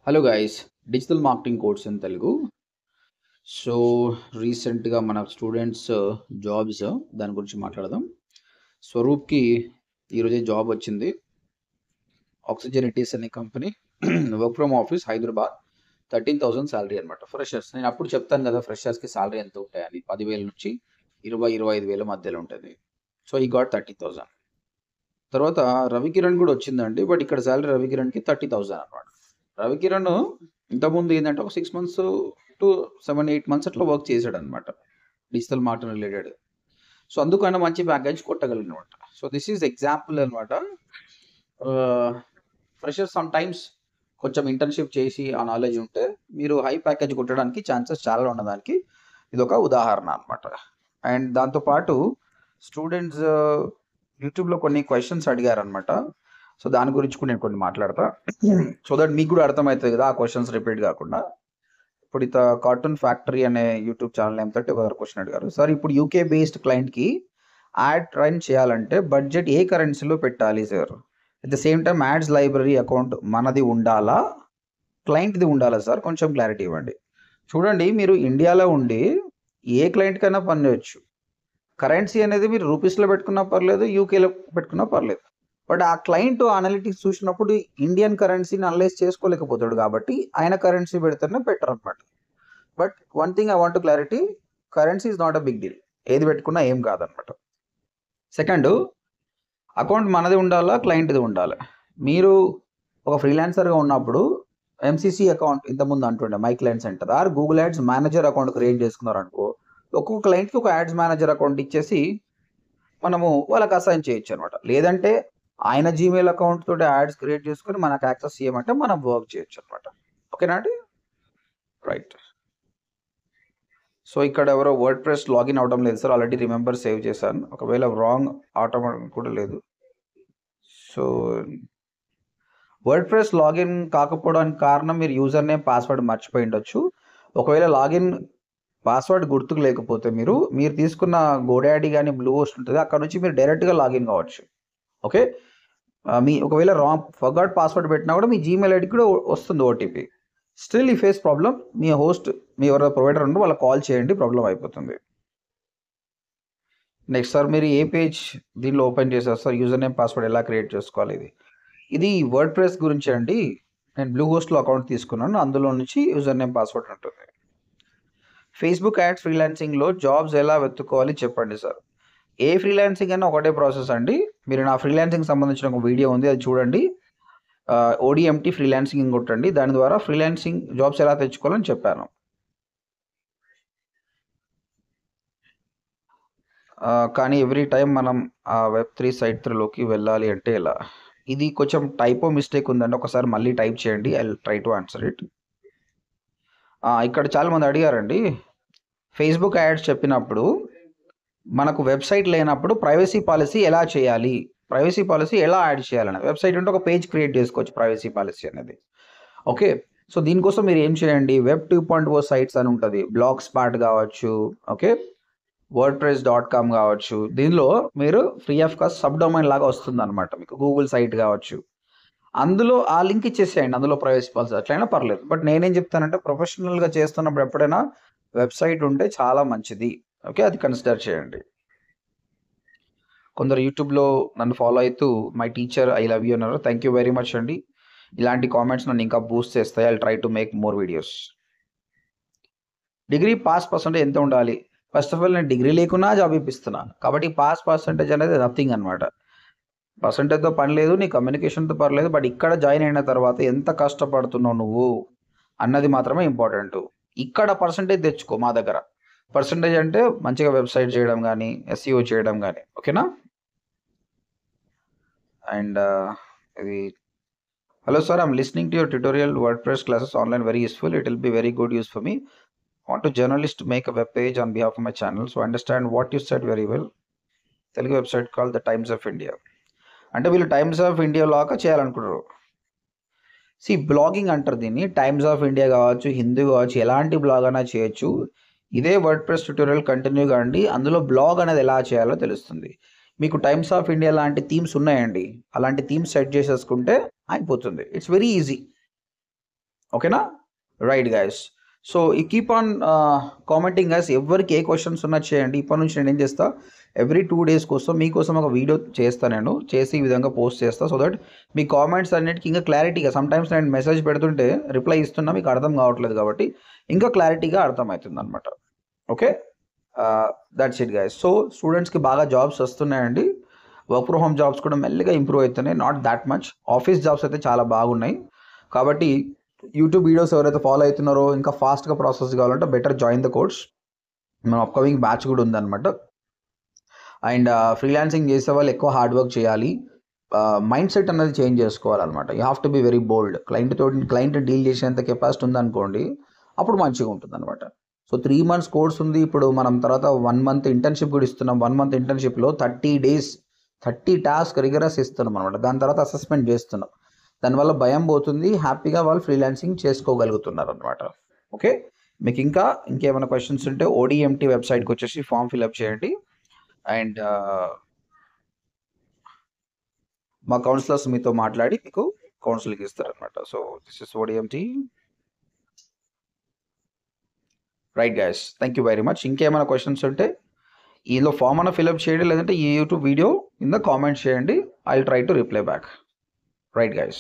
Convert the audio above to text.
Hello guys, digital marketing course in Telugu. So రీసెంట్గా మన students jobs దాని గురించి మాట్లాడదాం. స్వరూప్కి ఈరోజే జాబ్ వచ్చింది. ఆక్సిజనిటీస్ అనే company, work from office, Hyderabad. 13,000 salary అనమాట. ఫ్రెషర్స్, నేను అప్పుడు చెప్తాను కదా ఫ్రెషర్స్కి శాలరీ ఎంత ఉంటాయని. 10,000 నుంచి 20,000-25,000 మధ్యలో ఉంటుంది. సో ఈ గాట్ 30,000. తర్వాత రవికిరణ్ కూడా వచ్చిందండి, బట్ ఇక్కడ శాలరీ రవికిరణ్కి 30,000 అనమాట. రవికిరణ్ ఇంతకుముందు ఏంటంటే ఒక 6 months టు 7-8 months అట్లా వర్క్ చేశాడు అనమాట, డిజిటల్ మార్కెటింగ్ రిలేటెడ్. సో అందుకని మంచి ప్యాకేజ్ కొట్టగలిగిన అనమాట. సో దిస్ ఈజ్ ఎగ్జాంపుల్ అనమాట. ఫ్రెషర్స్ సమ్ టైమ్స్ కొంచెం ఇంటర్న్షిప్ చేసి ఆ నాలెడ్జ్ ఉంటే మీరు హై ప్యాకేజ్ కొట్టడానికి ఛాన్సెస్ చాలా ఉన్నదానికి ఇది ఒక ఉదాహరణ అనమాట. అండ్ దాంతోపాటు స్టూడెంట్స్ యూట్యూబ్లో కొన్ని క్వశ్చన్స్ అడిగారనమాట. సో దాని గురించి కూడా నేను కొన్ని మాట్లాడతా, సో దట్ మీకు కూడా అర్థమవుతుంది కదా ఆ క్వశ్చన్స్ రిపీట్ కాకుండా. ఇప్పుడు ఇత కార్టూన్ ఫ్యాక్టరీ అనే యూట్యూబ్ ఛానల్ ఏమిటో ఒక క్వశ్చన్ అడిగారు. సార్, ఇప్పుడు యూకే బేస్డ్ క్లయింట్కి యాడ్ రన్ చేయాలంటే బడ్జెట్ ఏ కరెన్సీలో పెట్టాలి sir? At the same time ads library account మనది ఉండాలా, క్లయింట్ది ఉండాలా సార్? కొంచెం క్లారిటీ ఇవ్వండి. చూడండి, మీరు ఇండియాలో ఉండి ఏ క్లయింట్ కైనా పని చేయొచ్చు. కరెన్సీ అనేది మీరు రూపీస్లో పెట్టుకున్నా పర్లేదు, యూకేలో పెట్టుకున్నా పర్లేదు. బట్ ఆ క్లయింట్ అనలిటిక్స్ చూసినప్పుడు ఇండియన్ కరెన్సీని అనలైజ్ చేసుకోలేకపోతాడు, కాబట్టి ఆయన కరెన్సీ పెడితేనే బెటర్ అనమాట. But one thing I want clarity, currency is not a big deal, ఏది పెట్టుకున్నా ఏం కాదనమాట. సెకండ్, అకౌంట్ మనది ఉండాలా, క్లయింట్ది ఉండాలి. మీరు ఒక ఫ్రీలాన్సర్గా ఉన్నప్పుడు ఎంసీసీ అకౌంట్ ఇంతకుముందు అంటుండే my client centre are Google ads manager account create చేసుకున్నారు అనుకో, ఒక్కొక్క క్లయింట్కి ఒక యాడ్స్ మేనేజర్ అకౌంట్ ఇచ్చేసి మనము వాళ్ళకి అసైన్ చేయొచ్చు అనమాట. లేదంటే ఆయన జీమెయిల్ అకౌంట్ తోటి యాడ్స్ క్రియేట్ చేసుకొని మనకు యాక్సెస్ చేయమంటే మనం వర్క్ చేయొచ్చు అనమాట. ఓకేనా అండి? రైట్. సో ఇక్కడ ఎవరో వర్డ్ ప్రెస్ లాగిన్ అవడం లేదు సార్, ఆల్రెడీ రిమెంబర్ సేవ్ చేశాను. ఒకవేళ రాంగ్ అవటం కూడా లేదు. సో వర్డ్ ప్రెస్ లాగిన్ కాకపోవడానికి కారణం మీరు యూజర్ నేమ్ పాస్వర్డ్ మర్చిపోయి ఉండొచ్చు. ఒకవేళ లాగిన్ పాస్వర్డ్ గుర్తుకు లేకపోతే మీరు తీసుకున్న గోడాడీ కానీ బ్లూ హోస్ట్ ఉంటుంది, అక్కడ నుంచి మీరు డైరెక్ట్గా లాగిన్ కావచ్చు. ఓకే, మీ ఒకవేళ రాంగ్ ఫర్గాట్ పాస్వర్డ్ పెట్టినా కూడా మీ జీమెయిల్ ఐడికి కూడా వస్తుంది ఓటీపీ. స్టిల్ ఈ ఫేస్ ప్రాబ్లం, మీ హోస్ట్ మీ ఎవరో ప్రొవైడర్ ఉంటే వాళ్ళకి కాల్ చేయండి, ప్రాబ్లం అయిపోతుంది. నెక్స్ట్ సార్, మీరు ఏ పేజ్ దీనిలో ఓపెన్ చేశారు సార్? యూజర్ నేమ్ పాస్వర్డ్ ఎలా క్రియేట్ చేసుకోవాలి? ఇది వర్డ్ ప్రెస్ గురించి అండి. నేను బ్లూ హోస్ట్లో అకౌంట్ తీసుకున్నాను, అందులో నుంచి యూజర్ నేమ్ పాస్వర్డ్ ఉంటుంది. ఫేస్బుక్ యాడ్స్ ఫ్రీలాన్సింగ్లో జాబ్స్ ఎలా వెతుక్కోవాలి చెప్పండి సార్. ఏ ఫ్రీలాన్సింగ్ అయినా ఒకటే ప్రాసెస్ అండి. మీరు నా ఫ్రీలాన్సింగ్ సంబంధించిన ఒక వీడియో ఉంది, అది చూడండి. ఓడిఎంటీ ఫ్రీలాన్సింగ్ కొట్టండి, దాని ద్వారా ఫ్రీలాన్సింగ్ జాబ్స్ ఎలా తెచ్చుకోవాలని చెప్పాను. కానీ ఎవ్రీ టైం మనం ఆ Web3 సైట్లోకి వెళ్ళాలి అంటే ఎలా? ఇది కొంచెం టైపో మిస్టేక్ ఉందండి, ఒకసారి మళ్ళీ టైప్ చేయండి. I will try to answer it. ఇక్కడ చాలామంది అడిగారండి, ఫేస్బుక్ యాడ్స్ చెప్పినప్పుడు మనకు వెబ్సైట్ లేనప్పుడు ప్రైవసీ పాలసీ ఎలా చేయాలి, ప్రైవసీ పాలసీ ఎలా యాడ్ చేయాలని. వెబ్సైట్ ఉంటే ఒక పేజ్ క్రియేట్ చేసుకోవచ్చు ప్రైవసీ పాలసీ అనేది. ఓకే, సో దీనికోసం మీరు ఏం చేయండి, వెబ్ 2.0 సైట్స్ అని ఉంటుంది, బ్లాగ్ స్పాట్ కావచ్చు, ఓకే, wordpress.com కావచ్చు. దీనిలో మీరు free of cost sub domain లాగా వస్తుంది అనమాట, మీకు గూగుల్ సైట్ కావచ్చు. అందులో ఆ లింక్ ఇచ్చేసేయండి, అందులో ప్రైవసీ పాలసీ అట్లయినా పర్లేదు. బట్ నేనేం చెప్తానంటే, ప్రొఫెషనల్గా చేస్తున్నప్పుడు ఎప్పుడైనా వెబ్సైట్ ఉంటే చాలా మంచిది. ఓకే, అది కన్సిడర్ చేయండి. కొందరు యూట్యూబ్లో నన్ను ఫాలో అవుతూ my teacher I love you అన్నారు. థ్యాంక్ యూ వెరీ మచ్ అండి. ఇలాంటి కామెంట్స్ నన్ను ఇంకా బూస్ట్ చేస్తాయి. I try to make more videos. Degree pass percentage ఎంత ఉండాలి? ఫస్ట్ ఆఫ్ ఆల్, నేను డిగ్రీ లేకున్నా జాబ్ ఇప్పిస్తున్నాను, కాబట్టి పాస్ పర్సెంటేజ్ అనేది నథింగ్ అనమాట. పర్సెంటేజ్తో పని లేదు, నీ కమ్యూనికేషన్తో పర్లేదు. బట్ ఇక్కడ జాయిన్ అయిన తర్వాత ఎంత కష్టపడుతున్నావు నువ్వు అన్నది మాత్రమే ఇంపార్టెంట్. ఇక్కడ పర్సెంటేజ్ తెచ్చుకో మా దగ్గర. పర్సెంటేజ్ అంటే మంచిగా వెబ్సైట్ చేయడం కానీ, ఎస్ఈఓ చేయడం కానీ. ఓకేనా? అండ్ ఇది, hello sir, I'm listening to your tutorial word classes online, very useful. It will be very good use for me. Want to journalist make a web page on behalf of my channel, so I understand what you said very well. Telugu website called the Times of India. అంటే వీళ్ళు times of India లాగా చేయాలనుకుంటారు. Blogging అంటారు దీన్ని. Times of India కావచ్చు, హిందూ కావచ్చు, ఎలాంటి blog అయినా చేయొచ్చు. ఇదే వర్డ్ ప్రెస్ ట్యూటోరియల్ కంటిన్యూగా అండి, అందులో బ్లాగ్ అనేది ఎలా చేయాలో తెలుస్తుంది. మీకు టైమ్స్ ఆఫ్ ఇండియా లాంటి థీమ్స్ ఉన్నాయండి, అలాంటి థీమ్స్ సెట్ చేసేసుకుంటే అయిపోతుంది. It's very easy. ఓకేనా? Right guys. సో ఈ కీప్ ఆన్ కామెంటింగ్ గైస్. ఎవరికి ఏ క్వశ్చన్స్ ఉన్నా చేయండి. ఇప్పటి నుంచి నేను ఏం చేస్తా, ఎవ్రీ 2 డేస్ కోసం మీకోసం ఒక వీడియో చేస్తా, నేను చేసి ఈ విధంగా పోస్ట్ చేస్తా. సో దట్ మీ కామెంట్స్ అన్నిటికీ ఇంకా క్లారిటీగా, సమ్టైమ్స్ నేను మెసేజ్ పెడుతుంటే రిప్లై ఇస్తున్నా మీకు అర్థం కావట్లేదు కాబట్టి ఇంకా క్లారిటీగా అర్థమవుతుంది అనమాట. Okay, that's it guys. So స్టూడెంట్స్కి బాగా జాబ్స్ వస్తున్నాయండి. వర్క్ ఫ్రమ్ హోమ్ జాబ్స్ కూడా మెల్లిగా ఇంప్రూవ్ అవుతున్నాయి, not that much. Office jobs అయితే చాలా బాగున్నాయి. కాబట్టి యూట్యూబ్ వీడియోస్ ఎవరైతే ఫాలో అవుతున్నారో, ఇంకా ఫాస్ట్గా ప్రాసెస్ కావాలంటే బెటర్ జాయిన్ ద కోర్స్. మన అప్కమింగ్ బ్యాచ్ కూడా ఉందన్నమాట. అండ్ ఫ్రీలాన్సింగ్ చేసే వాళ్ళు ఎక్కువ హార్డ్ వర్క్ చేయాలి. మైండ్ సెట్ అనేది చేంజ్ చేసుకోవాలన్నమాట. You have to be very bold. Client deal చేసేంత కెపాసిటీ ఉందనుకోండి, అప్పుడు మంచిగా ఉంటుంది అనమాట. సో 3 months కోర్స్ ఉంది. ఇప్పుడు మనం తర్వాత 1 month ఇంటర్న్షిప్ కూడా ఇస్తున్నాం. 1 month ఇంటర్న్షిప్లో 30 days 30 టాస్క్ రిగరస్ ఇస్తున్నాం అనమాట. దాని తర్వాత అసెస్మెంట్ చేస్తున్నాం. దానివల్ల భయం పోతుంది, హ్యాపీగా వాళ్ళు ఫ్రీలాన్సింగ్ చేసుకోగలుగుతున్నారు అనమాట. ఓకే, మీకు ఇంకేమైనా క్వశ్చన్స్ ఉంటే ODMT వెబ్సైట్కి వచ్చేసి ఫామ్ ఫిల్అప్ చేయండి. అండ్ మా కౌన్సిలర్స్ మీతో మాట్లాడి మీకు కౌన్సిలింగ్ ఇస్తారనమాట. So this is ODMT. Right guys, thank you very much. ఇంకేమైనా క్వశ్చన్స్ ఉంటే ఈలో ఫామ్ అన్న ఫిల్అప్ చేయండి, లేదంటే ఈ యూట్యూబ్ వీడియో కింద కామెంట్ చేయండి. I will try to reply back. Right guys.